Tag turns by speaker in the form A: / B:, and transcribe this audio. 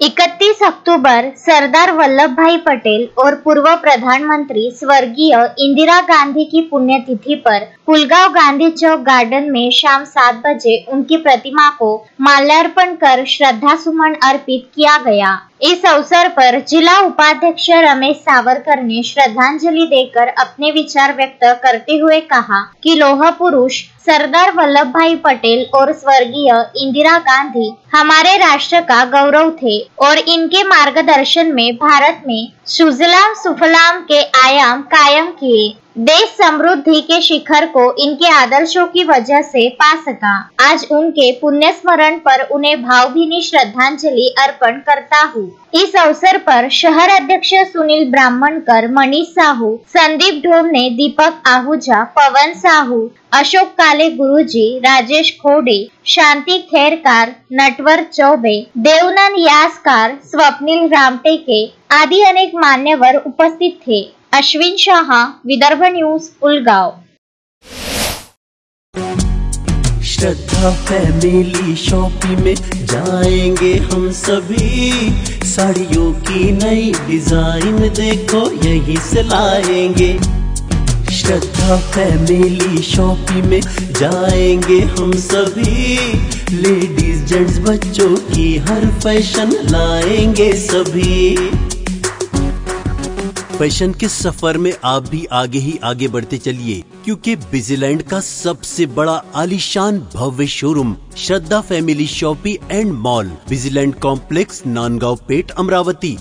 A: 31 अक्टूबर सरदार वल्लभ भाई पटेल और पूर्व प्रधानमंत्री स्वर्गीय इंदिरा गांधी की पुण्यतिथि पर पुलगांव गांधी चौक गार्डन में शाम 7 बजे उनकी प्रतिमा को माल्यार्पण कर श्रद्धा सुमन अर्पित किया गया। इस अवसर पर जिला उपाध्यक्ष रमेश सावरकर ने श्रद्धांजलि देकर अपने विचार व्यक्त करते हुए कहा कि लौह पुरुष सरदार वल्लभ भाई पटेल और स्वर्गीय इंदिरा गांधी हमारे राष्ट्र का गौरव थे और इनके मार्गदर्शन में भारत में सुजलाम सुफलाम के आयाम कायम किए। देश समृद्धि के शिखर को इनके आदर्शों की वजह से पा सका। आज उनके पुण्य स्मरण पर उन्हें भावभीनी श्रद्धांजलि अर्पण करता हूँ। इस अवसर पर शहर अध्यक्ष सुनील ब्राह्मणकर, मनीष साहू, संदीप ढोमने, दीपक आहूजा, पवन साहू, अशोक काले गुरुजी, राजेश खोडे, शांति खेरकार, नटवर चौबे, देवनंद यासकार, स्वप्निल रामटेके आदि अनेक मान्यवर उपस्थित थे। अश्विन शाह, विदर्भ न्यूज, पुलगांव।
B: श्रद्धा फैमिली शॉपिंग में जाएंगे हम सभी, साड़ियों की नई डिजाइन देखो यहीं से लाएंगे। श्रद्धा फैमिली शॉपिंग में जाएंगे हम सभी, लेडीज जेंट्स बच्चों की हर फैशन लाएंगे सभी। फैशन के सफर में आप भी आगे ही आगे बढ़ते चलिए, क्योंकि विजिलैंड का सबसे बड़ा आलीशान भव्य showroom Shraddha family shopping and mall, Vijiland complex, Nandgaon Peth, Amravati.